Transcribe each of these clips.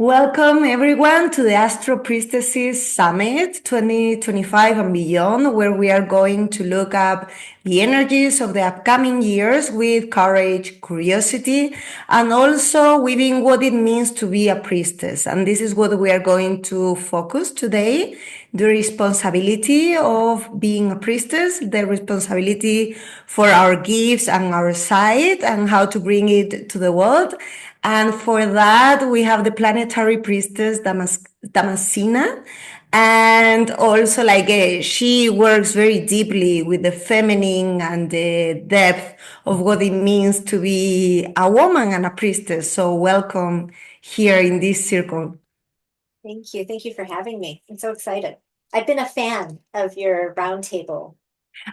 Welcome everyone to the Astro Priestesses Summit 2025 and beyond, where we are going to look up the energies of the upcoming years with courage, curiosity, and also weaving what it means to be a priestess. And this is what we are going to focus today: the responsibility of being a priestess, the responsibility for our gifts and our side, and how to bring it to the world. And for that, we have the planetary priestess Damascena. And also, she works very deeply with the feminine and the depth of what it means to be a woman and a priestess. So, welcome here in this circle. Thank you. Thank you for having me. I'm so excited. I've been a fan of your roundtable.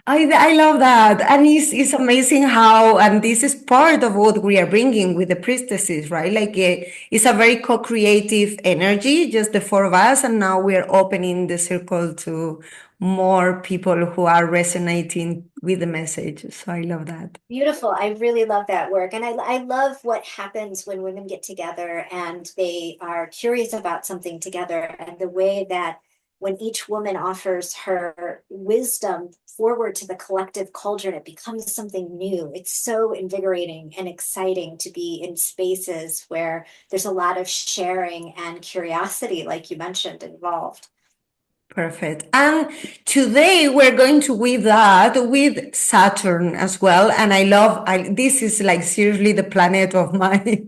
I love that. And it's amazing how, and this is part of what we are bringing with the priestesses, right? It's a very co-creative energy, just the four of us. And now we're opening the circle to more people who are resonating with the message. So I love that. Beautiful. I really love that work. And I love what happens when women get together and they are curious about something together, and the way that when each woman offers her wisdom forward to the collective cauldron, it becomes something new. It's so invigorating and exciting to be in spaces where there's a lot of sharing and curiosity, like you mentioned, involved. Perfect. And today we're going to weave that with Saturn as well. And this is like seriously the planet of my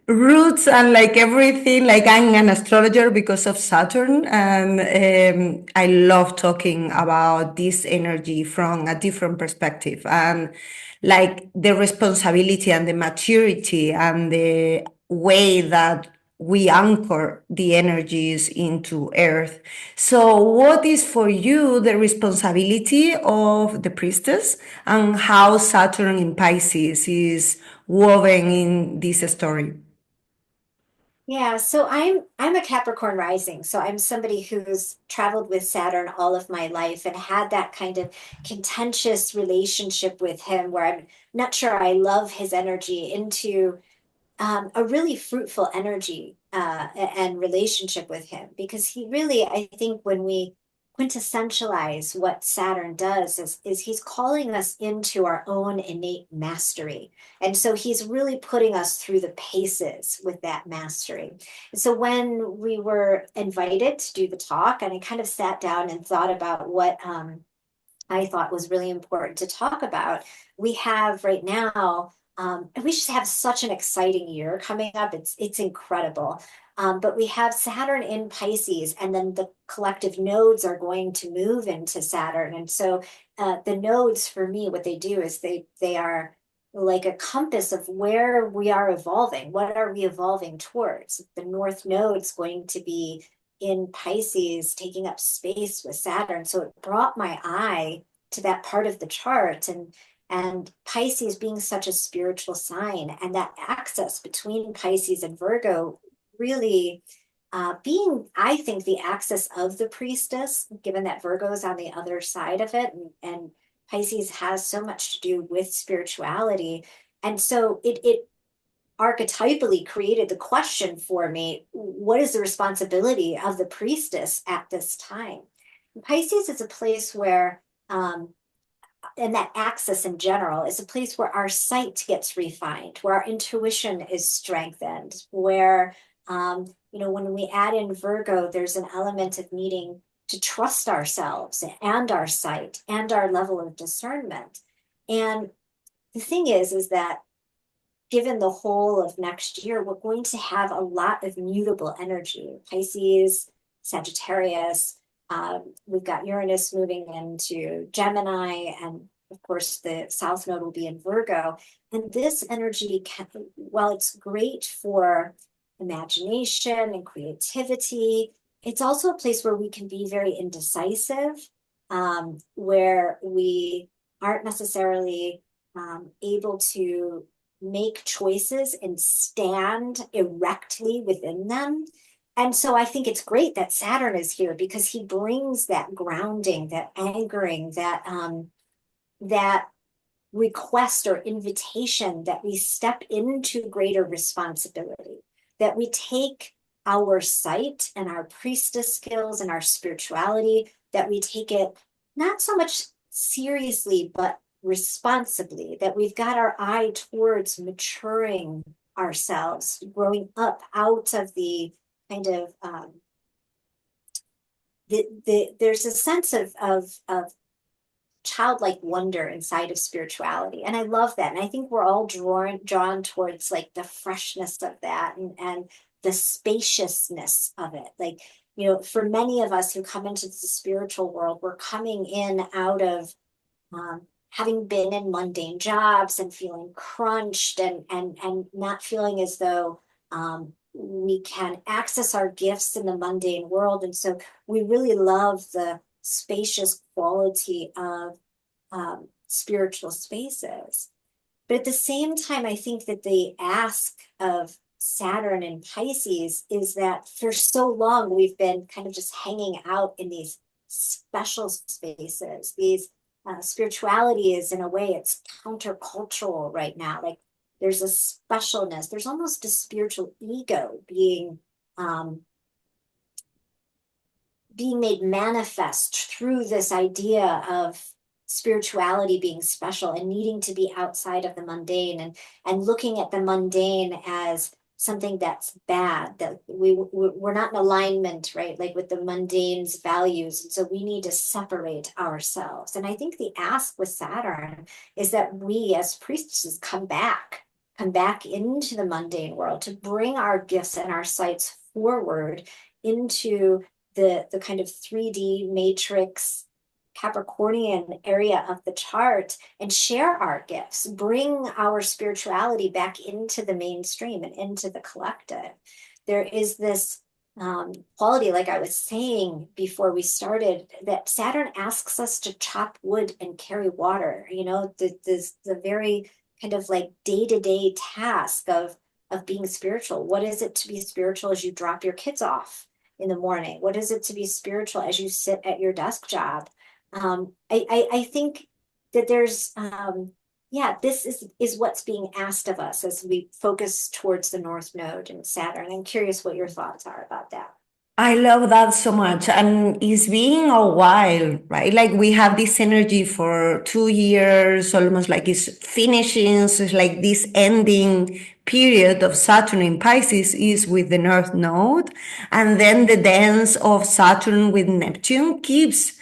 roots and like everything. Like I'm an astrologer because of Saturn. And I love talking about this energy from a different perspective and like the responsibility and the maturity and the way that we anchor the energies into earth. So what is for you the responsibility of the priestess and how Saturn in Pisces is woven in this story? Yeah, so I'm a Capricorn rising. So I'm somebody who's traveled with Saturn all of my life and had that kind of contentious relationship with him where I'm not sure I love his energy into a really fruitful energy and relationship with him, because he really, I think, when we quintessentialize what Saturn does is he's calling us into our own innate mastery. And so he's really putting us through the paces with that mastery. And so when we were invited to do the talk, and I kind of sat down and thought about what I thought was really important to talk about, we have right now, and we just have such an exciting year coming up. It's incredible. But we have Saturn in Pisces, and then the collective nodes are going to move into Saturn. And so the nodes, for me, what they do is they are like a compass of where we are evolving. What are we evolving towards? The North Node's going to be in Pisces, taking up space with Saturn. So it brought my eye to that part of the chart, and Pisces being such a spiritual sign, and that access between Pisces and Virgo really being, I think, the axis of the priestess, given that Virgo is on the other side of it, and Pisces has so much to do with spirituality. And so it archetypally created the question for me: what is the responsibility of the priestess at this time? Pisces is a place where, and that axis in general is a place where our sight gets refined, where our intuition is strengthened, where, when we add in Virgo, there's an element of needing to trust ourselves and our sight and our level of discernment. And the thing is that given the whole of next year, we're going to have a lot of mutable energy. Pisces, Sagittarius, we've got Uranus moving into Gemini, and of course, the South Node will be in Virgo. And this energy, while it's great for imagination and creativity, it's also a place where we can be very indecisive, where we aren't necessarily able to make choices and stand erectly within them. And so I think it's great that Saturn is here, because he brings that grounding, that anchoring, that request or invitation that we step into greater responsibility, that we take our sight and our priestess skills and our spirituality, that we take it not so much seriously, but responsibly, that we've got our eye towards maturing ourselves, growing up out of the kind of there's a sense of childlike wonder inside of spirituality. And I love that. And I think we're all drawn towards like the freshness of that and the spaciousness of it. Like, for many of us who come into the spiritual world, we're coming in out of having been in mundane jobs and feeling crunched and not feeling as though we can access our gifts in the mundane world. And so we really love the spacious quality of spiritual spaces. But at the same time, I think that the ask of Saturn and Pisces is that for so long we've been kind of just hanging out in these special spaces. These spirituality is, in a way, it's countercultural right now. Like there's a specialness, there's almost a spiritual ego um, being made manifest through this idea of spirituality being special and needing to be outside of the mundane and looking at the mundane as something that's bad, that we're not in alignment, right, like with the mundane's values, and so we need to separate ourselves. And I think the ask with Saturn is that we as priestesses come back into the mundane world to bring our gifts and our sights forward into the kind of 3D matrix Capricornian area of the chart and share our gifts, bring our spirituality back into the mainstream and into the collective. There is this quality, like I was saying before we started, that Saturn asks us to chop wood and carry water, the very kind of like day-to-day task of being spiritual. What is it to be spiritual as you drop your kids off in the morning? What is it to be spiritual as you sit at your desk job? I think that there's this is what's being asked of us as we focus towards the North Node and Saturn. I'm curious what your thoughts are about that. I love that so much. And it's been a while, right? Like we have this energy for 2 years, almost like it's finishing. So it's like this ending period of Saturn in Pisces is with the North Node. And then the dance of Saturn with Neptune keeps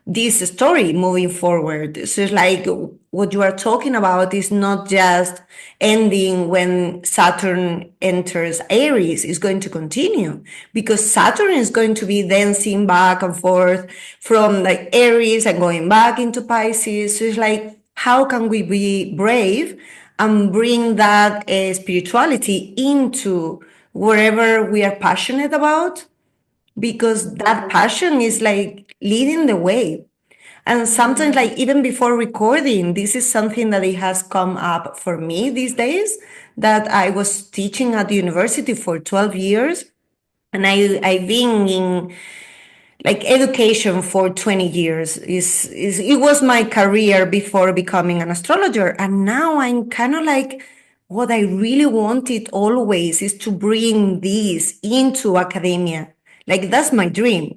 this story moving forward. So it's like what you are talking about is not just ending when Saturn enters Aries, it's going to continue because Saturn is going to be dancing back and forth from like Aries and going back into Pisces. So it's like, how can we be brave and bring that spirituality into wherever we are passionate about? Because that passion is like leading the way. And sometimes, like even before recording, this is something that it has come up for me these days. That I was teaching at the university for 12 years, and I've been in like education for 20 years. Is it was my career before becoming an astrologer, and now I'm kind of like what I really wanted always is to bring this into academia. Like that's my dream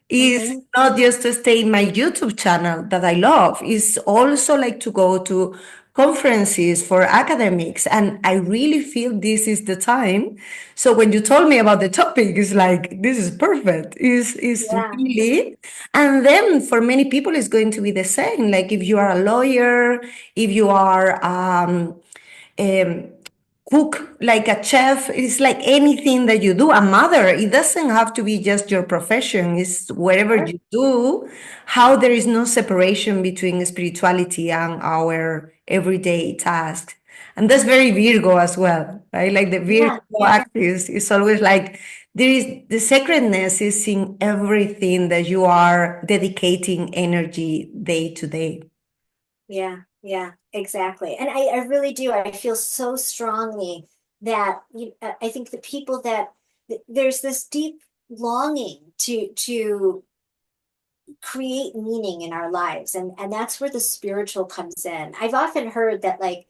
is Mhm. not just to stay in my YouTube channel that I love, is also like to go to conferences for academics. And I really feel this is the time. So when you told me about the topic, it's like, this is perfect. Is Yeah. really. And then for many people, it's going to be the same. Like if you are a lawyer, if you are um, cook like a chef, it's like anything that you do, a mother, it doesn't have to be just your profession, it's wherever Sure. you do, how there is no separation between spirituality and our everyday tasks. And that's very Virgo as well, right? Like the Virgo Yeah, yeah. axis is always like there is the sacredness is in everything that you are dedicating energy day to day. Yeah, yeah, exactly. And I really do. I feel so strongly that I think the people that there's this deep longing to create meaning in our lives, and that's where the spiritual comes in. I've often heard that, like,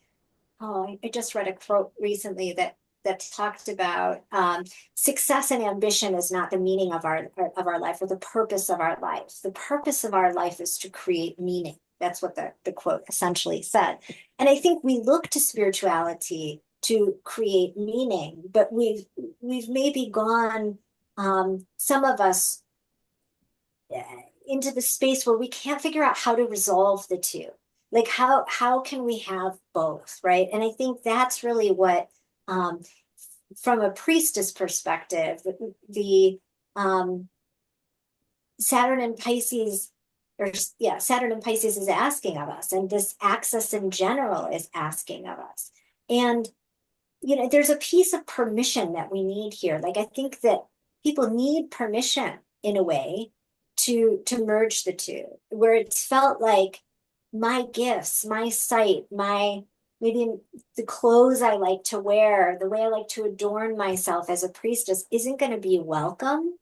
oh, I just read a quote recently that that talked about success and ambition is not the meaning of our life or the purpose of our life. The purpose of our life is to create meaning. That's what the quote essentially said. And I think we look to spirituality to create meaning, but we've maybe gone, some of us, into the space where we can't figure out how to resolve the two. Like how can we have both, right? And I think that's really what, um, from a priestess perspective, the Saturn and Pisces, or yeah, Saturn and Pisces is asking of us, and this axis in general is asking of us. And there's a piece of permission that we need here. Like I think that people need permission in a way to merge the two, where it's felt like my gifts, my sight, my maybe the clothes I like to wear, the way I like to adorn myself as a priestess isn't going to be welcome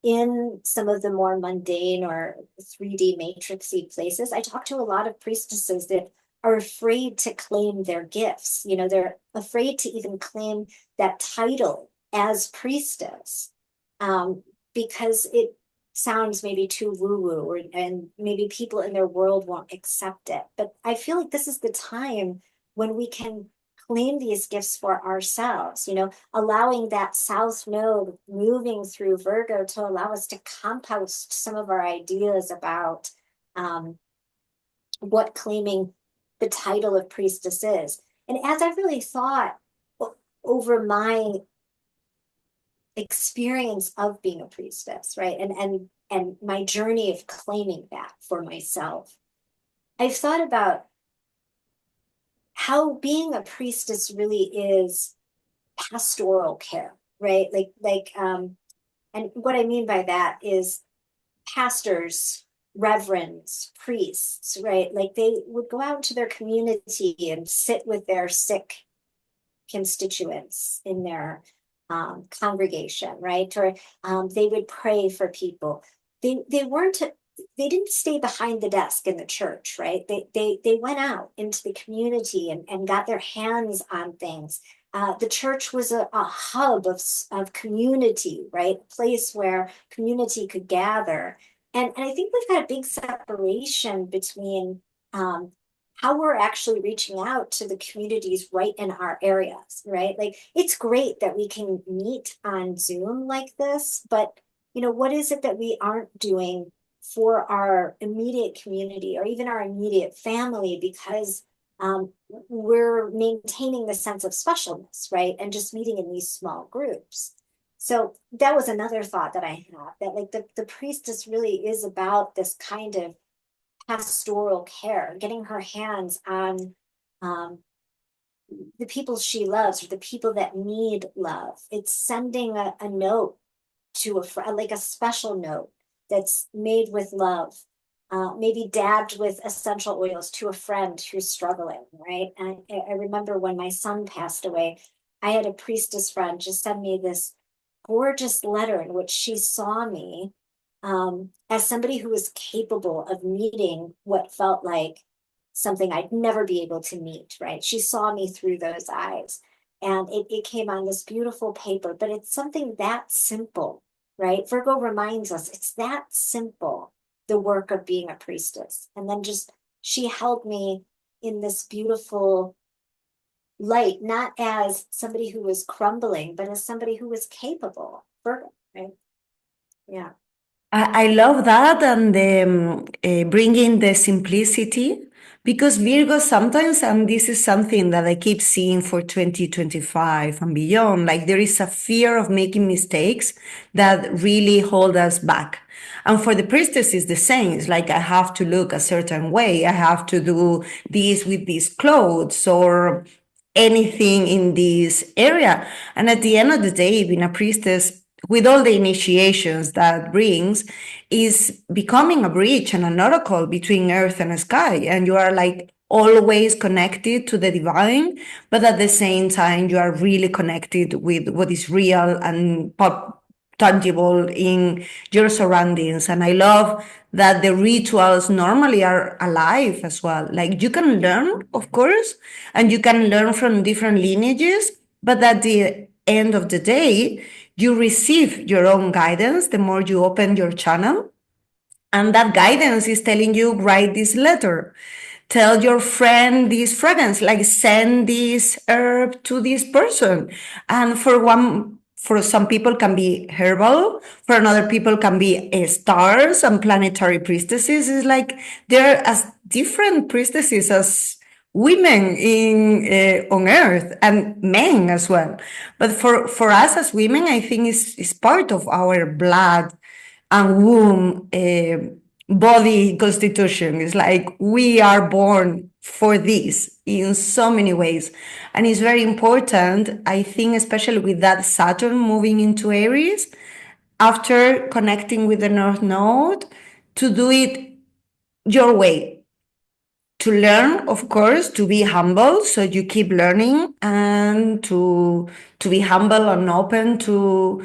in some of the more mundane or 3D matrixy places. I talk to a lot of priestesses that are afraid to claim their gifts. They're afraid to even claim that title as priestess, because it sounds maybe too woo-woo, and maybe people in their world won't accept it. But I feel like this is the time when we can claim these gifts for ourselves, allowing that South Node moving through Virgo to allow us to compost some of our ideas about what claiming the title of priestess is. And as I really thought over my experience of being a priestess, right, and my journey of claiming that for myself, I've thought about how being a priestess really is pastoral care, right? And what I mean by that is pastors, reverends, priests, right? Like they would go out into their community and sit with their sick constituents in their congregation, right? Or they would pray for people. They weren't they didn't stay behind the desk in the church, right? They went out into the community and got their hands on things. The church was a hub of community, right? A place where community could gather. And I think we've got a big separation between how we're actually reaching out to the communities right in our areas, right? Like it's great that we can meet on Zoom like this, but what is it that we aren't doing for our immediate community or even our immediate family, because we're maintaining the sense of specialness, right? And just meeting in these small groups. So that was another thought that I had, that like the priestess really is about this kind of pastoral care, getting her hands on um, the people she loves or the people that need love. It's sending a note to a friend, like a special note that's made with love, maybe dabbed with essential oils to a friend who's struggling, right? And I remember when my son passed away, I had a priestess friend just send me this gorgeous letter in which she saw me as somebody who was capable of meeting what felt like something I'd never be able to meet, right? She saw me through those eyes. And it came on this beautiful paper, but it's something that simple, right? Virgo reminds us it's that simple, the work of being a priestess. And then just she held me in this beautiful light, not as somebody who was crumbling, but as somebody who was capable. Virgo, right? Yeah. I love that, and bringing the simplicity, because Virgo sometimes, and this is something that I keep seeing for 2025 and beyond, like there is a fear of making mistakes that really hold us back. And for the priestess, it's the same. It's like I have to look a certain way. I have to do this with these clothes or anything in this area. And at the end of the day, being a priestess, with all the initiations that brings, is becoming a bridge and an oracle between earth and sky. And you are like always connected to the divine, but at the same time, you are really connected with what is real and tangible in your surroundings. And I love that the rituals normally are alive as well. Like you can learn, of course, and you can learn from different lineages, But at the end of the day, you receive your own guidance the more you open your channel. And that guidance is telling you, write this letter, tell your friend this fragrance, like send this herb to this person. And for some people can be herbal, for another people can be stars and planetary priestesses. It's like they're as different priestesses as women in on earth, and men as well. But for us as women, I think it's part of our blood and womb body constitution. It's like we are born for this in so many ways. And it's very important, I think, especially with that Saturn moving into Aries, after connecting with the North Node, to do it your way, to learn, of course, to be humble, so you keep learning, and to be humble and open to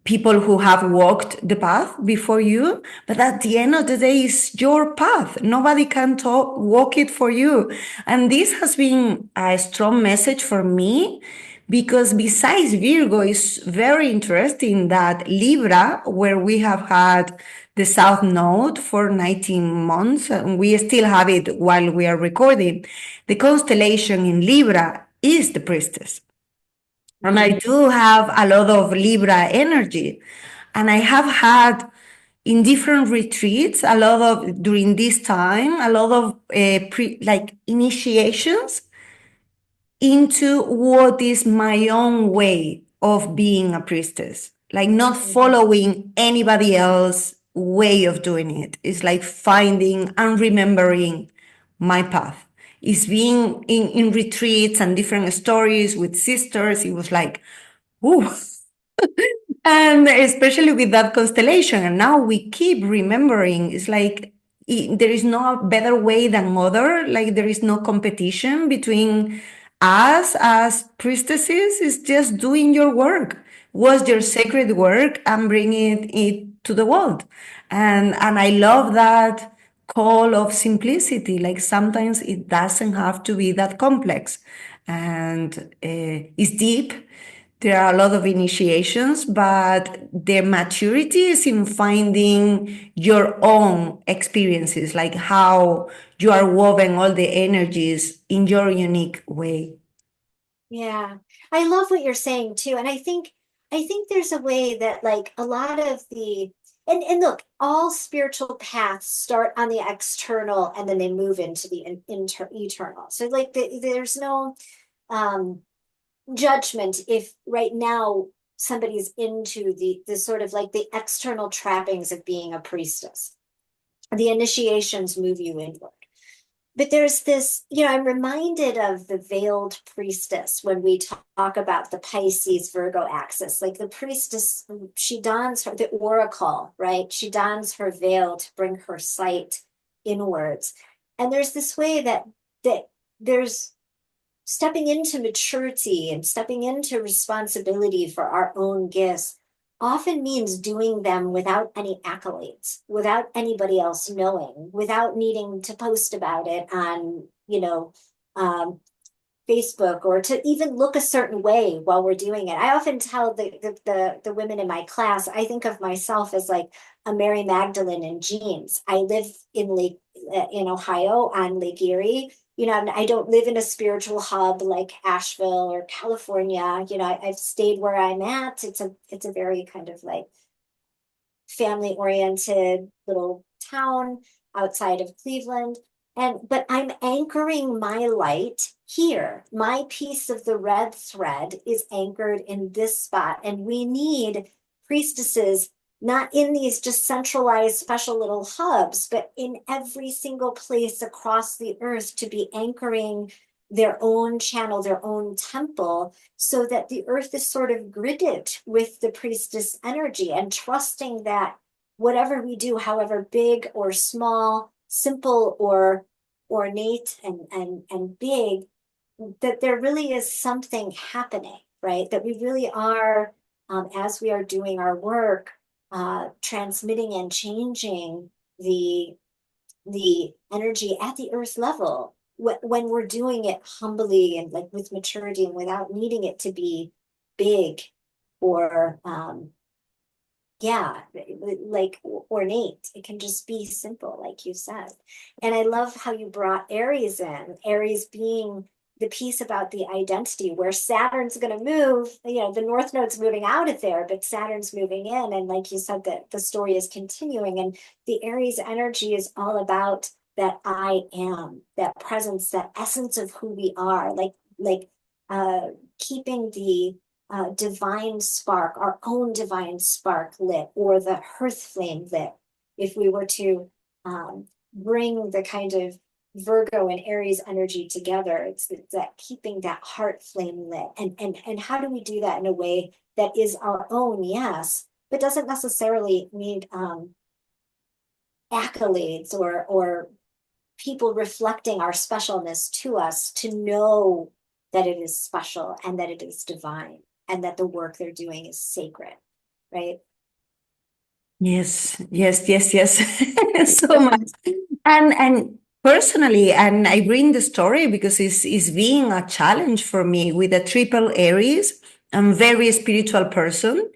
people who have walked the path before you. But at the end of the day, it's your path. Nobody can walk it for you. And this has been a strong message for me, because besides Virgo, is very interesting that Libra, where we have had the South Node for 19 months, and we still have it while we are recording, the constellation in Libra is the priestess. And I do have a lot of Libra energy. And I have had in different retreats, a lot of, during this time, a lot of like initiations into what is my own way of being a priestess, like not following anybody else's way of doing it. It's like finding and remembering my path. It's being in retreats and different stories with sisters. It was like, ooh, and especially with that constellation. And now we keep remembering. It's like there is no better way than other. Like there is no competition between us as priestesses. It's just doing your work. Was your sacred work and bringing it to the world. And I love that call of simplicity. Like sometimes it doesn't have to be that complex, and it's deep. There are a lot of initiations, but the maturity is in finding your own experiences, like how you are woven all the energies in your unique way. Yeah. I love what you're saying too. And I think there's a way that like a lot of the and look, all spiritual paths start on the external and then they move into the eternal. So like there's no um judgment if right now somebody's into the sort of like the external trappings of being a priestess. The initiations move you inward. But there's this, I'm reminded of the veiled priestess when we talk about the Pisces Virgo axis. Like the priestess, she dons the oracle, right? She dons her veil to bring her sight inwards. And there's this way that there's stepping into maturity and stepping into responsibility for our own gifts often means doing them without any accolades, without anybody else knowing, without needing to post about it on, um, Facebook or to even look a certain way while we're doing it. I often tell the women in my class, I think of myself as like a Mary Magdalene in jeans. I live in Ohio on Lake Erie. I don't live in a spiritual hub like Asheville or California. I've stayed where I'm at. It's a very kind of like family oriented little town outside of Cleveland. But I'm anchoring my light here. My piece of the red thread is anchored in this spot. And we need priestesses, not in these just centralized special little hubs, but in every single place across the earth to be anchoring their own channel, their own temple, so that the earth is sort of gridded with the priestess energy and trusting that whatever we do, however big or small, simple or ornate and big, that there really is something happening, right? That we really are, as we are doing our work, transmitting and changing the energy at the earth level, when we're doing it humbly and like with maturity and without needing it to be big or yeah, like ornate. It can just be simple, like you said. And I love how you brought Aries in, Aries being the piece about the identity where Saturn's going to move, the North Node's moving out of there, but Saturn's moving in. And like you said, that the story is continuing. And the Aries energy is all about that I am, that presence, that essence of who we are, like keeping the divine spark, our own divine spark lit, or the hearth flame lit. If we were to bring the kind of Virgo and Aries energy together, it's that keeping that heart flame lit. And how do we do that in a way that is our own, yes, but doesn't necessarily need accolades or people reflecting our specialness to us to know that it is special and that it is divine and that the work they're doing is sacred, right? Yes, yes, yes, yes. So much. And personally, and I bring the story because it's being a challenge for me with a triple Aries. I'm very spiritual person.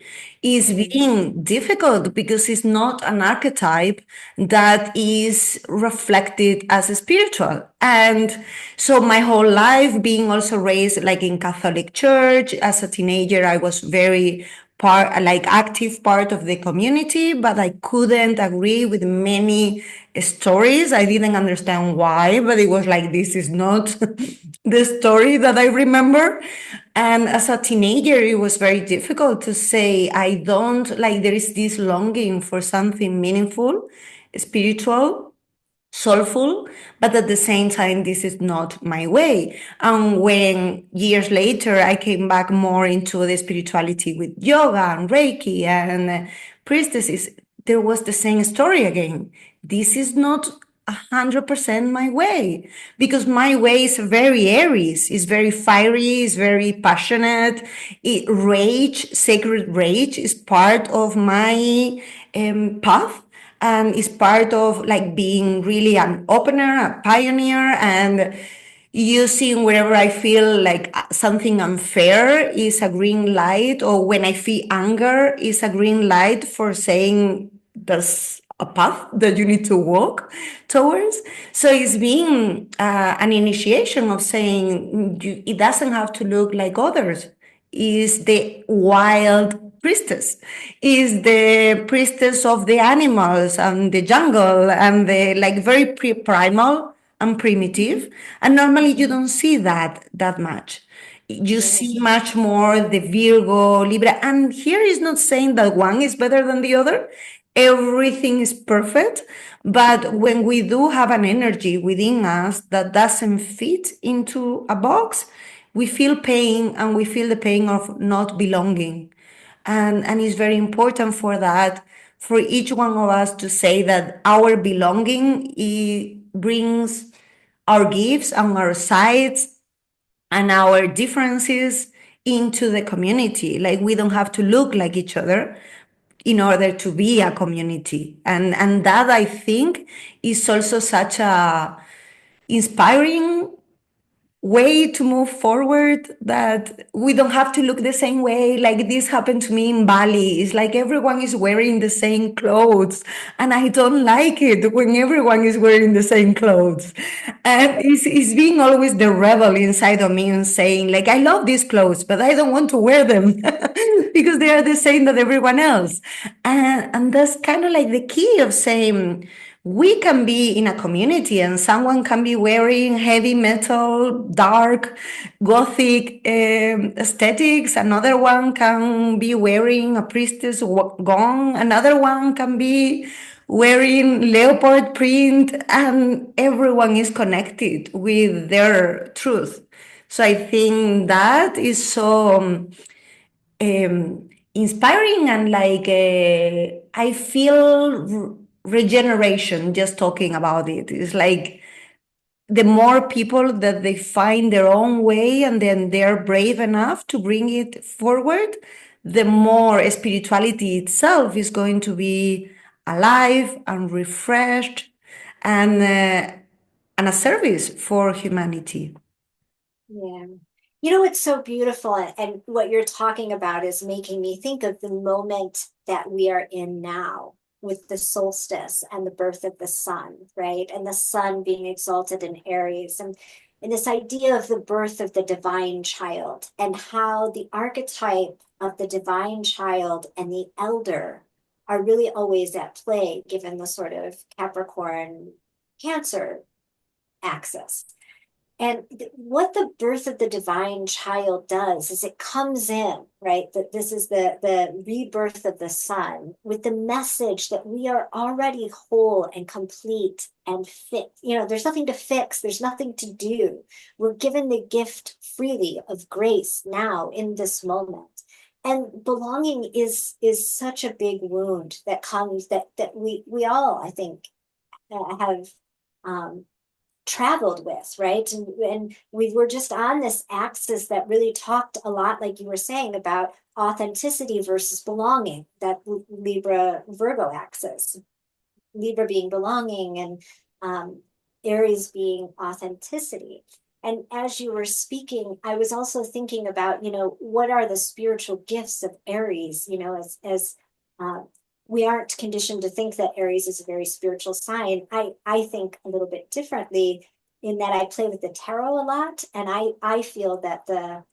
Is Mm-hmm. being difficult because it's not an archetype that is reflected as a spiritual. And so my whole life being also raised like in Catholic Church, as a teenager, I was very like active part of the community, but I couldn't agree with many stories. I didn't understand why, but it was like, this is not the story that I remember. And as a teenager, it was very difficult to say, I don't like, there is this longing for something meaningful, spiritual, soulful, but at the same time, this is not my way. And when years later I came back more into the spirituality with yoga and Reiki and priestesses, there was the same story again. This is not 100% my way, because my way is very Aries, is very fiery, is very passionate. Rage, sacred rage, is part of my path, and is part of like being really an opener, a pioneer, and using wherever I feel like something unfair is a green light, or when I feel anger is a green light for saying there's a path that you need to walk towards. So it's being an initiation of saying it doesn't have to look like others. Is the wild priestess, is the priestess of the animals and the jungle and the like very primal and primitive. And normally you don't see that much. You Right. see much more the Virgo, Libra. And here is not saying that one is better than the other. Everything is perfect. But when we do have an energy within us that doesn't fit into a box, we feel pain, and we feel the pain of not belonging. And it's very important for that, for each one of us to say that our belonging, it brings our gifts and our sides and our differences into the community. Like, we don't have to look like each other in order to be a community. And that, I think, is also such a inspiring way to move forward, that we don't have to look the same way. Like, this happened to me in Bali. It's like everyone is wearing the same clothes, and I don't like it when everyone is wearing the same clothes. And it's being always the rebel inside of me and saying, like, I love these clothes, but I don't want to wear them because they are the same that everyone else. And that's kind of like the key of saying, we can be in a community and someone can be wearing heavy metal, dark, gothic aesthetics. Another one can be wearing a priestess gown. Another one can be wearing leopard print, and everyone is connected with their truth. So I think that is so inspiring, and like I feel regeneration just talking about it. It's like the more people that they find their own way and then they're brave enough to bring it forward, the more spirituality itself is going to be alive and refreshed. And and a service for humanity. Yeah. You know, it's so beautiful. And what you're talking about is making me think of the moment that we are in now with the solstice and the birth of the sun, right? And the sun being exalted in Aries. And this idea of the birth of the divine child and how the archetype of the divine child and the elder are really always at play, given the sort of Capricorn Cancer axis. And what the birth of the divine child does is it comes in, right? That this is the rebirth of the sun with the message that we are already whole and complete and fit. You know, there's nothing to fix, there's nothing to do. We're given the gift freely of grace now in this moment. And belonging is such a big wound that comes that we all, I think, have um, traveled with, right? And we were just on this axis that really talked a lot, like you were saying, about authenticity versus belonging, that Libra Virgo axis, Libra being belonging and Aries being authenticity. And as you were speaking, I was also thinking about, you know, what are the spiritual gifts of Aries, you know, as uh, we aren't conditioned to think that Aries is a very spiritual sign. I think a little bit differently in that I play with the tarot a lot, and I feel that the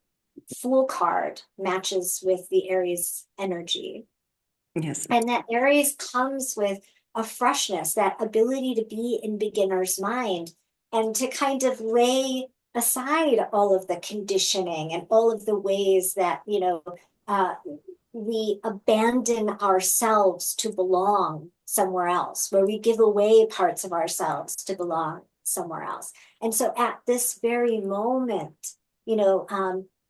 Fool card matches with the Aries energy, Yes. and that Aries comes with a freshness, that ability to be in beginner's mind and to kind of lay aside all of the conditioning and all of the ways that, you know, uh, we abandon ourselves to belong somewhere else, where we give away parts of ourselves to belong somewhere else. And so at this very moment, you know,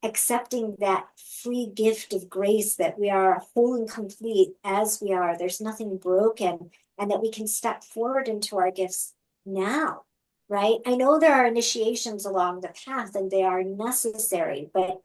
accepting that free gift of grace that we are whole and complete as we are, there's nothing broken, and that we can step forward into our gifts now, right? I know there are initiations along the path and they are necessary, but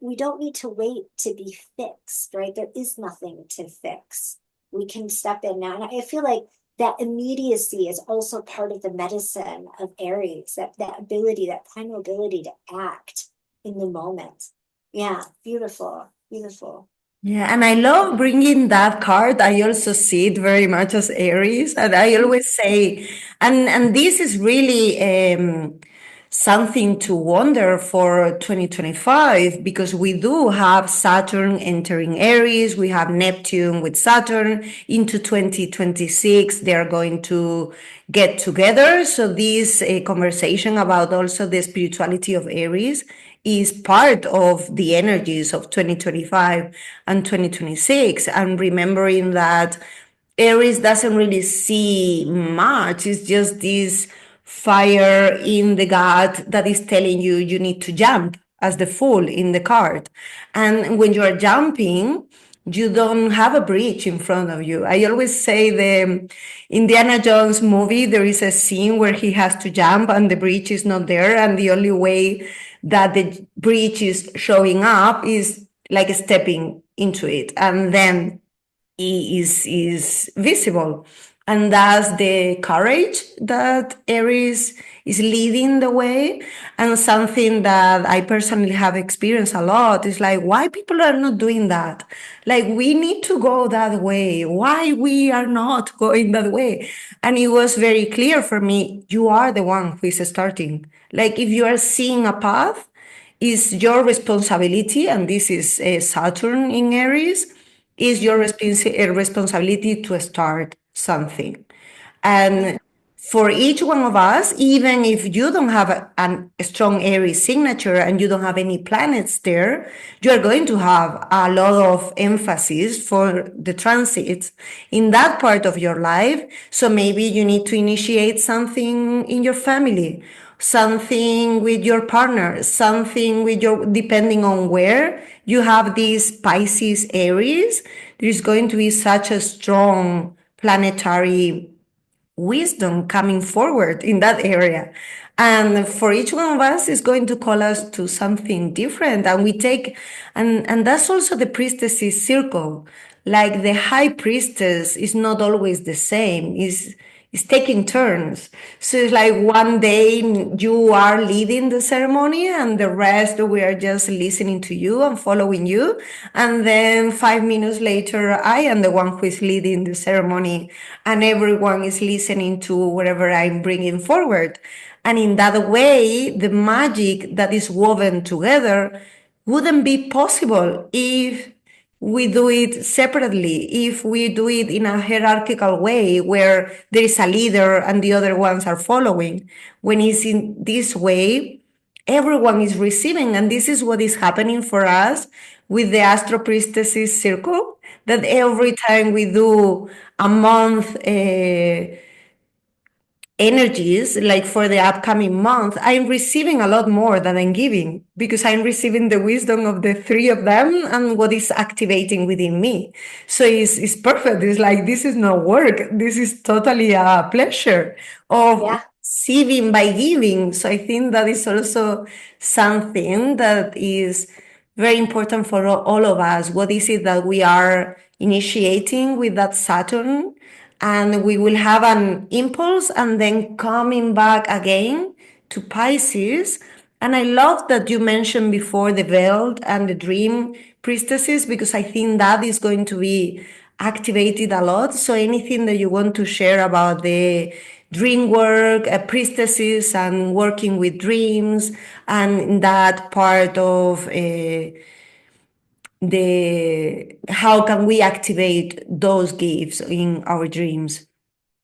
we don't need to wait to be fixed, right? There is nothing to fix. We can step in now. And I feel like that immediacy is also part of the medicine of Aries, that ability, that primal ability to act in the moment. Yeah, beautiful, beautiful. Yeah, and I love bringing that card. I also see it very much as Aries, and I always say, and this is really something to wonder for 2025 because we do have Saturn entering Aries, we have Neptune with Saturn into 2026. They are going to get together. So this conversation about also the spirituality of Aries is part of the energies of 2025 and 2026. And remembering that Aries doesn't really see much, it's just this fire in the gut that is telling you you need to jump as the fool in the card. And when you are jumping, you don't have a bridge in front of you. I always say the Indiana Jones movie, there is a scene where he has to jump and the bridge is not there. And the only way that the bridge is showing up is like stepping into it. And then is visible, and that's the courage that Aries is leading the way. And something that I personally have experienced a lot is like, why people are not doing that? Like, we need to go that way, why we are not going that way? And it was very clear for me, you are the one who is starting. Like, if you are seeing a path, is your responsibility, and this is Saturn in Aries, is your responsibility to start something. And for each one of us, even if you don't have a strong Aries signature and you don't have any planets there, you are going to have a lot of emphasis for the transits in that part of your life. So maybe you need to initiate something in your family, something with your partner, something with your, depending on where you have these Pisces Aries, there's going to be such a strong planetary wisdom coming forward in that area. And for each one of us is going to call us to something different. And we take, and that's also the priestess's circle. Like the high priestess is not always the same. Is it's taking turns. So it's like one day you are leading the ceremony and the rest we are just listening to you and following you. And then 5 minutes later, I am the one who is leading the ceremony and everyone is listening to whatever I'm bringing forward. And in that way, the magic that is woven together wouldn't be possible if we do it separately, if we do it in a hierarchical way where there is a leader and the other ones are following. When it's in this way, everyone is receiving. And this is what is happening for us with the Astro Priestesses Circle, that every time we do a month, energies like for the upcoming month, I'm receiving a lot more than I'm giving because I'm receiving the wisdom of the three of them and what is activating within me. So it's perfect. It's like, this is no work. This is totally a pleasure of Yeah. receiving by giving. So I think that is also something that is very important for all of us. What is it that we are initiating with that Saturn? And we will have an impulse and then coming back again to Pisces. And I love that you mentioned before the veiled and the dream priestesses, because I think that is going to be activated a lot. So anything that you want to share about the dream work, priestesses and working with dreams, and that part of the how can we activate those gifts in our dreams?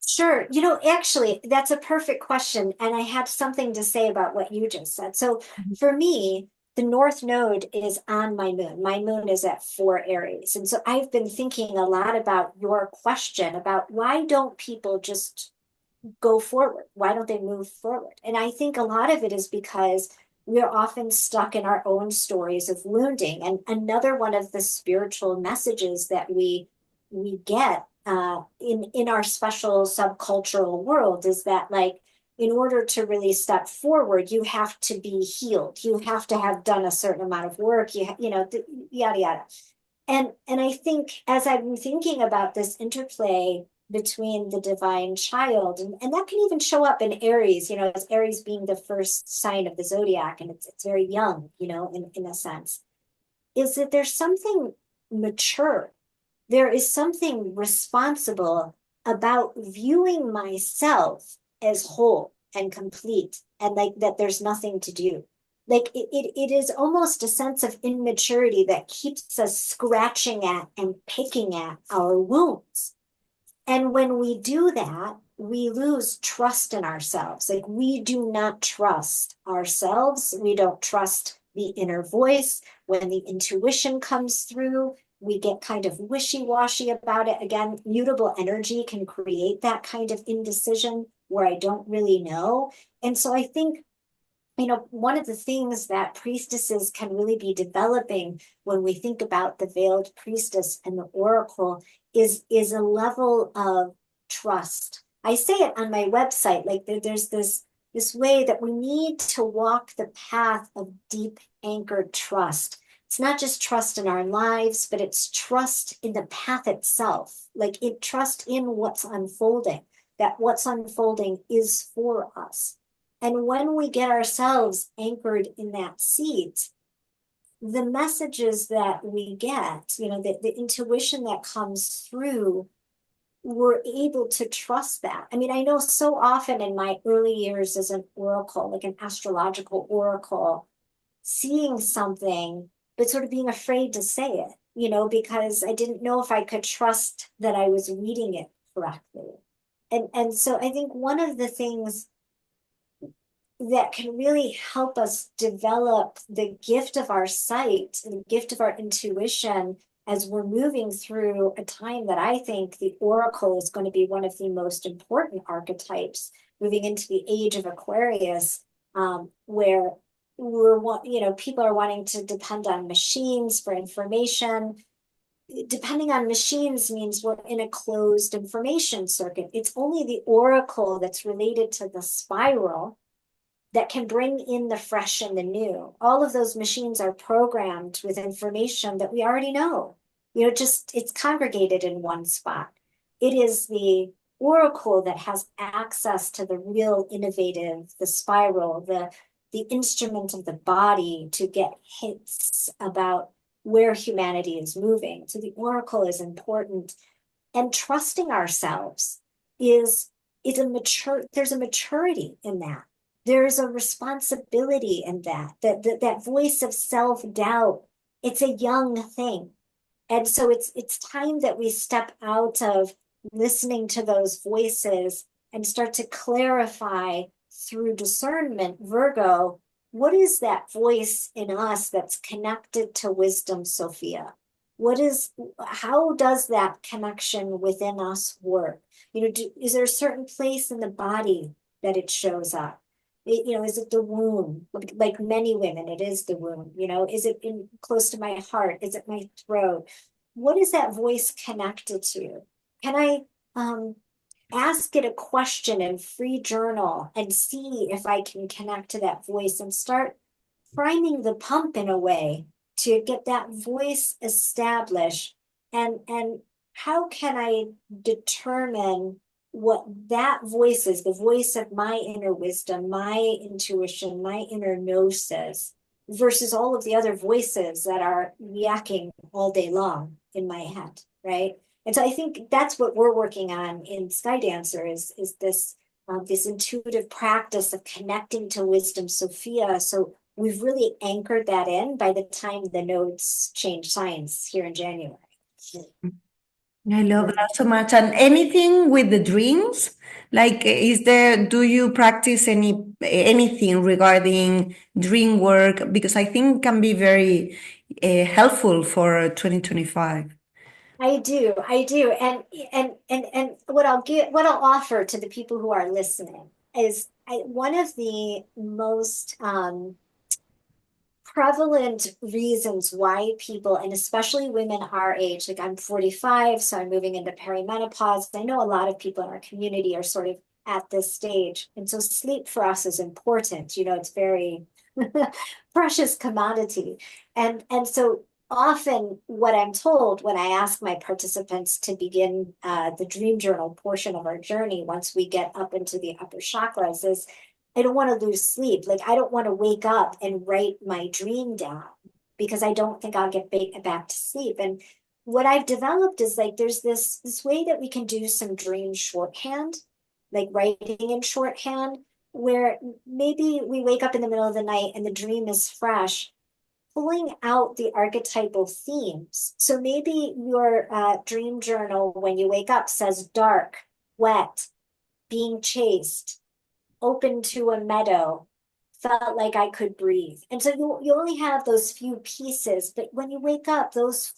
Sure. Actually, that's a perfect question. And I have something to say about what you just said. So for me, the North Node is on my moon. My moon is at 4 Aries. And so I've been thinking a lot about your question about why don't people just go forward? Why don't they move forward? And I think a lot of it is because we're often stuck in our own stories of wounding. And another one of the spiritual messages that we get in our special subcultural world is that, like, in order to really step forward, you have to be healed. You have to have done a certain amount of work. Yada yada. And I think as I've been thinking about this interplay between the divine child, and that can even show up in Aries, as Aries being the first sign of the zodiac, and it's very young, in a sense, is that there's something mature. There is something responsible about viewing myself as whole and complete, and like that there's nothing to do. Like it is almost a sense of immaturity that keeps us scratching at and picking at our wounds. And when we do that, we lose trust in ourselves. Like, we do not trust ourselves. We don't trust the inner voice. When the intuition comes through, we get kind of wishy-washy about it. Again, mutable energy can create that kind of indecision where I don't really know. And so I think, one of the things that priestesses can really be developing when we think about the veiled priestess and the oracle is a level of trust. I say it on my website, like there's this way that we need to walk the path of deep anchored trust. It's not just trust in our lives, but it's trust in the path itself, like trust in what's unfolding, that what's unfolding is for us. And when we get ourselves anchored in that seat, the messages that we get, the intuition that comes through, we're able to trust that. I mean, I know so often in my early years as an oracle, like an astrological oracle, seeing something, but sort of being afraid to say it, because I didn't know if I could trust that I was reading it correctly. And so I think one of the things that can really help us develop the gift of our sight and the gift of our intuition as we're moving through a time that I think the oracle is going to be one of the most important archetypes, moving into the age of Aquarius, where people are wanting to depend on machines for information. Depending on machines means we're in a closed information circuit. It's only the oracle that's related to the spiral that can bring in the fresh and the new. All of those machines are programmed with information that we already know. Just it's congregated in one spot. It is the oracle that has access to the real innovative, the spiral, the instrument of the body to get hints about where humanity is moving. So the oracle is important, and trusting ourselves is there's a maturity in that. There's a responsibility in that voice of self-doubt. It's a young thing. And so it's time that we step out of listening to those voices and start to clarify through discernment, Virgo, what is that voice in us that's connected to wisdom, Sophia? How does that connection within us work? Is there a certain place in the body that it shows up? Is it the womb? Like many women, it is the womb. Is it close to my heart? Is it my throat? What is that voice connected to? Can I ask it a question in free journal and see if I can connect to that voice and start priming the pump in a way to get that voice established? And how can I determine what that voice is, the voice of my inner wisdom, my intuition, my inner gnosis, versus all of the other voices that are yakking all day long in my head, right? And so I think that's what we're working on in Sky Dancer is this intuitive practice of connecting to wisdom, Sophia. So we've really anchored that in by the time the nodes change signs here in January. I love that so much. And anything with the dreams? Like, do you practice anything regarding dream work? Because I think it can be very helpful for 2025. I do. And what I'll offer to the people who are listening is one of the most prevalent reasons why people, and especially women our age, like I'm 45, so I'm moving into perimenopause. I know a lot of people in our community are sort of at this stage. And so sleep for us is important. It's very precious commodity. And so often what I'm told when I ask my participants to begin the dream journal portion of our journey, once we get up into the upper chakras, is I don't want to lose sleep. Like, I don't want to wake up and write my dream down because I don't think I'll get back to sleep. And what I've developed is like there's this way that we can do some dream shorthand, like writing in shorthand, where maybe we wake up in the middle of the night and the dream is fresh, pulling out the archetypal themes. So maybe your dream journal when you wake up says dark, wet, being chased, open to a meadow, felt like I could breathe. And so you only have those few pieces, but when you wake up, those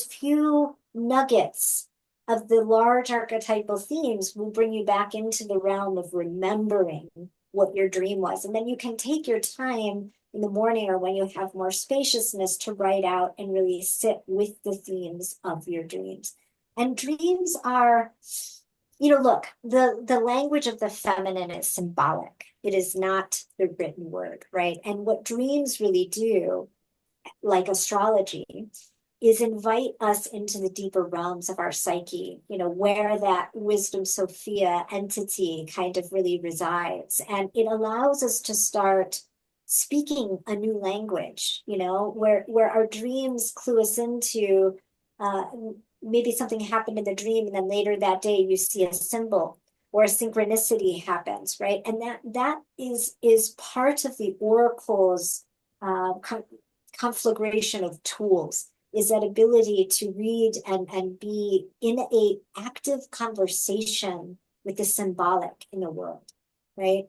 few nuggets of the large archetypal themes will bring you back into the realm of remembering what your dream was. And then you can take your time in the morning or when you have more spaciousness to write out and really sit with the themes of your dreams. And dreams are, look, the language of the feminine is symbolic. It is not the written word, right? And what dreams really do, like astrology, is invite us into the deeper realms of our psyche, where that wisdom Sophia entity kind of really resides. And it allows us to start speaking a new language, where our dreams clue us into maybe something happened in the dream, and then later that day you see a symbol or a synchronicity happens, right? And that is part of the oracle's conflagration of tools, is that ability to read and be in a active conversation with the symbolic in the world, right?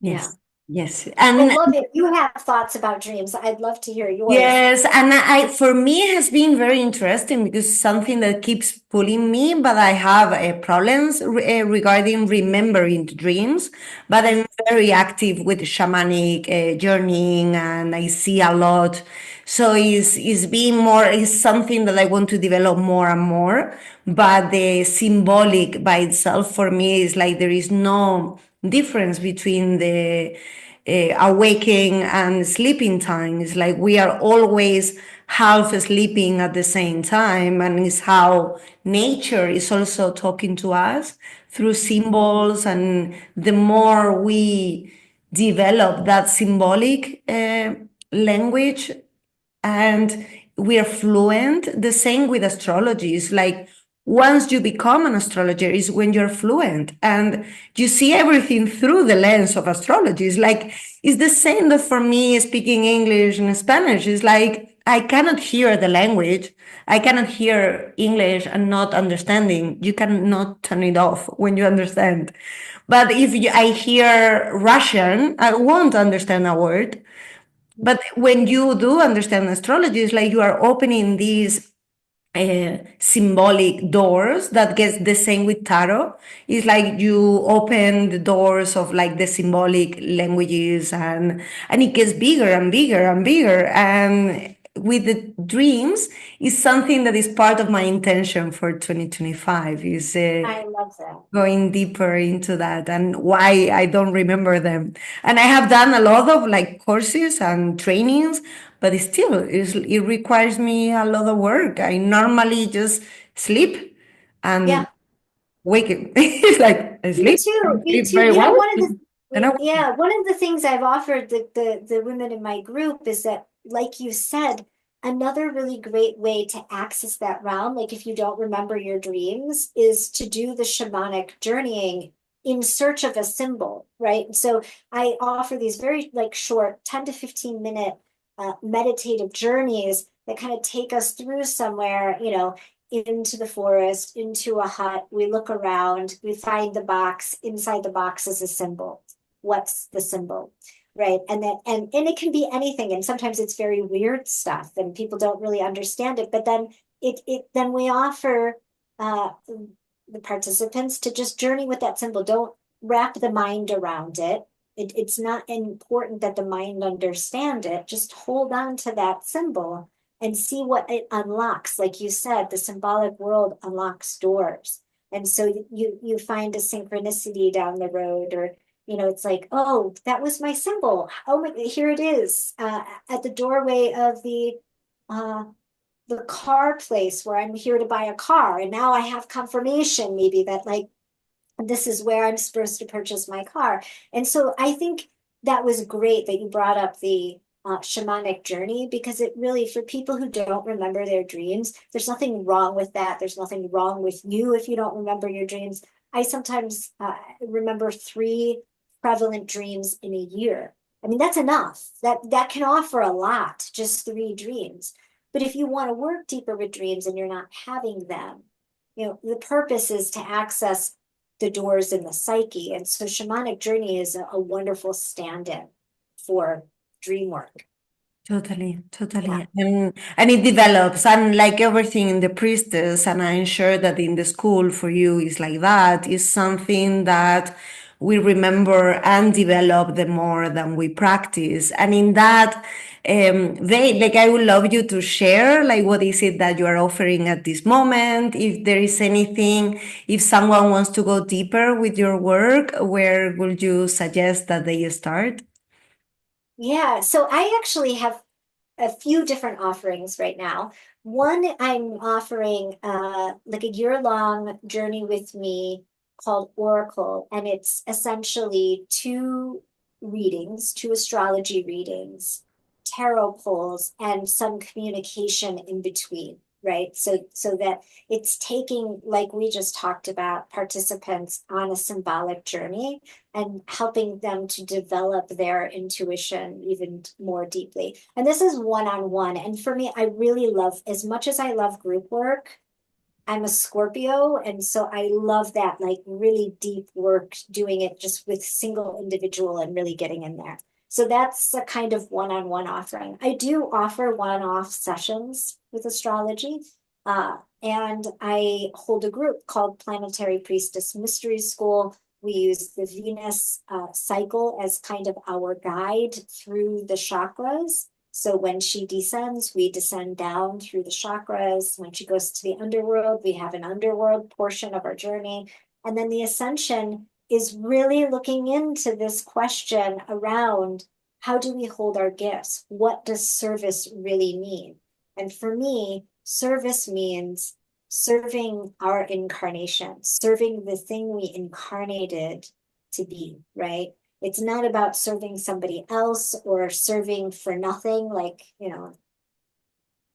Yes. Yeah. Yes. I And love it. You have thoughts about dreams. I'd love to hear yours. yes, and for me, it has been very interesting because it's something that keeps pulling me, but I have problems regarding remembering the dreams. But I'm very active with shamanic journeying, and I see a lot. So it's something that I want to develop more and more. But the symbolic by itself for me is like there is no difference between awaking and sleeping time. It's like we are always half sleeping at the same time, and it's how nature is also talking to us through symbols. And the more we develop that symbolic language, and we are fluent. The same with astrology. It's like once you become an astrologer is when you're fluent and you see everything through the lens of astrology. It's like it's the same that for me speaking English and Spanish is like I cannot hear the language. I cannot hear English and not understanding. You cannot turn it off when you understand. But if I hear Russian, I won't understand a word. But when you do understand astrology, it's like you are opening these symbolic doors that gets the same with tarot. It's like you open the doors of like the symbolic languages, and it gets bigger and bigger and bigger. And with the dreams is something that is part of my intention for 2025 is I love that. going deeper into that and why I don't remember them. And I have done a lot of like courses and trainings, but it requires me a lot of work. I normally just sleep and Yeah. wake it. It's like I Me sleep too. and Me sleep too. very You know, well. one of And the yeah, one of the things I've offered the women in my group is that, like you said, another really great way to access that realm, like if you don't remember your dreams, is to do the shamanic journeying in search of a symbol, right? So I offer these very like short 10 to 15 minute meditative journeys that kind of take us through somewhere, into the forest, into a hut. We look around, we find the box. Inside the box is a symbol. What's the symbol? Right. And then and it can be anything. And sometimes it's very weird stuff and people don't really understand it. But then then we offer the participants to just journey with that symbol. Don't wrap the mind around it. It's not important that the mind understand it. Just hold on to that symbol and see what it unlocks. Like you said, the symbolic world unlocks doors. And so you find a synchronicity down the road, or it's like, oh, that was my symbol. Oh my, here it is at the doorway of uh, the car place where I'm here to buy a car, and now I have confirmation maybe that like this is where I'm supposed to purchase my car. And so I think that was great that you brought up the shamanic journey, because it really, for people who don't remember their dreams, there's nothing wrong with that. There's nothing wrong with you if you don't remember your dreams. I sometimes remember 3 prevalent dreams in a year. I mean, that's enough. That can offer a lot, just 3 dreams. But if you want to work deeper with dreams and you're not having them, the purpose is to access the doors in the psyche. And so shamanic journey is a wonderful stand-in for dream work. totally, Yeah. totally. And it develops, and like everything in the priestess, and I'm sure that in the school for you is like that, is something that we remember and develop the more than we practice. And in that they like I would love you to share like what is it that you are offering at this moment, if there is anything, if someone wants to go deeper with your work, where would you suggest that they start? Yeah. So I actually have a few different offerings right now. One, I'm offering like a year-long journey with me called Oracle, and it's essentially 2 readings, 2 astrology readings, tarot pulls, and some communication in between, right? So that it's taking, like we just talked about, participants on a symbolic journey and helping them to develop their intuition even more deeply. And this is one-on-one. And for me, I really love, as much as I love group work, I'm a Scorpio. And so I love that, like really deep work, doing it just with single individual and really getting in there. So that's a kind of one-on-one offering. I do offer one-off sessions with astrology. And I hold a group called Planetary Priestess Mystery School. We use the Venus cycle as kind of our guide through the chakras. So when she descends, we descend down through the chakras. When she goes to the underworld, we have an underworld portion of our journey. And then the ascension is really looking into this question around how do we hold our gifts? What does service really mean? And for me, service means serving our incarnation, serving the thing we incarnated to be, right? It's not about serving somebody else or serving for nothing, like,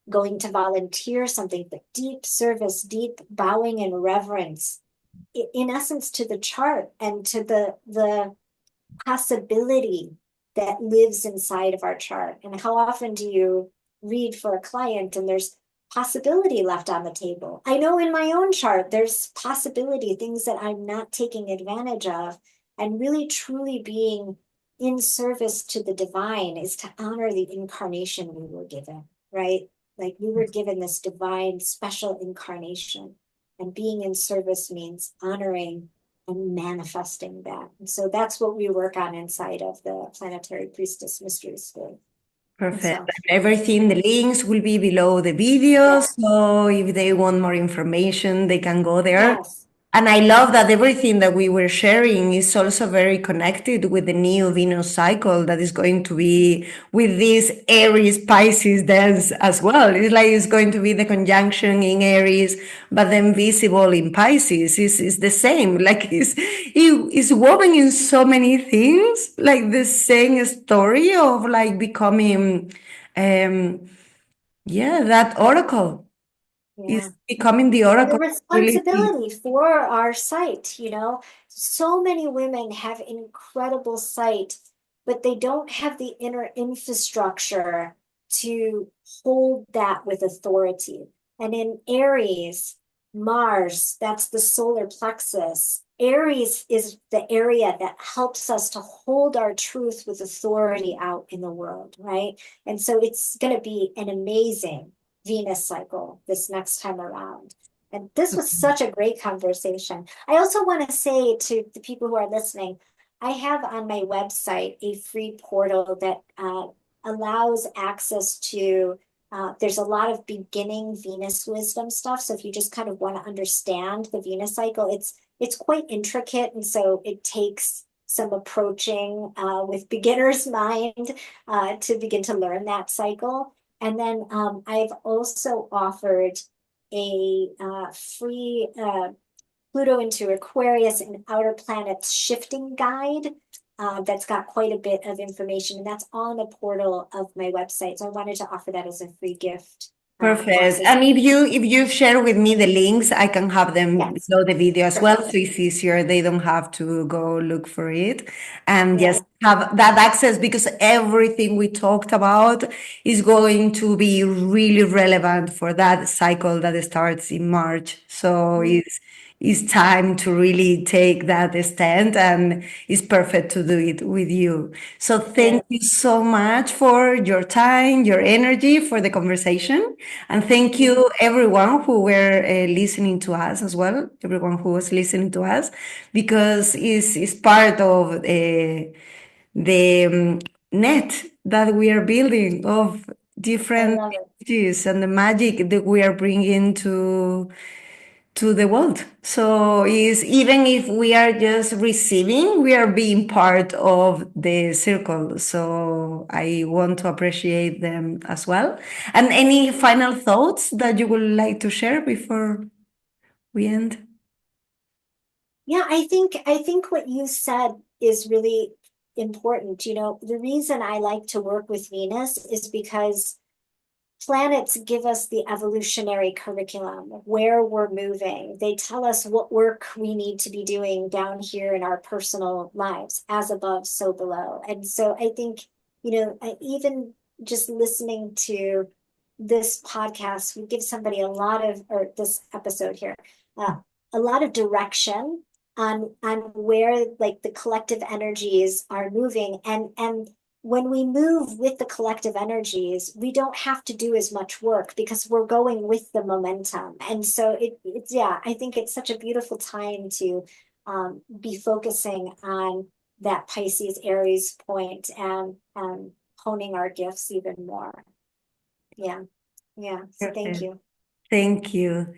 going to volunteer something, but deep service, deep bowing and reverence, in essence, to the chart and to the possibility that lives inside of our chart. And how often do you read for a client and there's possibility left on the table? I know in my own chart, there's possibility, things that I'm not taking advantage of. And really, truly being in service to the divine is to honor the incarnation we were given, right? Like we were given this divine special incarnation. And being in service means honoring and manifesting that. And so that's what we work on inside of the Planetary Priestess Mystery School. And Perfect. so, And everything, the links will be below the video. yeah, So if they want more information, they can go there. yes, And I love that everything that we were sharing is also very connected with the new Venus cycle that is going to be with this Aries Pisces dance as well. It's like it's going to be the conjunction in Aries, but then visible in Pisces. Is the same. Like it's woven in so many things, like the same story of like becoming yeah, that oracle yeah. is becoming the And the oracle really. responsibility for our sight, so many women have incredible sight, but they don't have the inner infrastructure to hold that with authority. And in Aries, Mars, that's the solar plexus. Aries is the area that helps us to hold our truth with authority out in the world, right? And so it's going to be an amazing Venus cycle this next time around. And this was such a great conversation. I also want to say to the people who are listening, I have on my website a free portal that allows access to, there's a lot of beginning Venus wisdom stuff. So if you just kind of want to understand the Venus cycle, it's quite intricate. And so it takes some approaching with beginner's mind to begin to learn that cycle. And then I've also offered a free Pluto into Aquarius and outer planets shifting guide that's got quite a bit of information, and that's on the portal of my website. So I wanted to offer that as a free gift Perfect. access. And if you share with me the links, I can have them Yes, below the video as well. perfect. So it's easier. They don't have to go look for it and Yeah, just have that access because everything we talked about is going to be really relevant for that cycle that starts in March. So mm, it's time to really take that stand and it's perfect to do it with you. So yeah, thank you so much for your time, your energy, for the conversation. And thank yeah. you everyone who were listening to us as well, everyone who was listening to us, because it's part of the net that we are building of I different love it. energies and the magic that we are bringing to the world. So is even if we are just receiving, we are being part of the circle. So I want to appreciate them as well. And any final thoughts that you would like to share before we end? Yeah, I think what you said is really important. The reason I like to work with Venus is because planets give us the evolutionary curriculum, where we're moving. They tell us what work we need to be doing down here in our personal lives, as above, so below. And so I think, even just listening to this podcast would give somebody a lot of, or this episode here, uh, a lot of direction on where like the collective energies are moving, and when we move with the collective energies, we don't have to do as much work because we're going with the momentum. And so yeah, I think it's such a beautiful time to be focusing on that Pisces Aries point and honing our gifts even more. Yeah. Yeah. So thank Perfect. you. Thank you.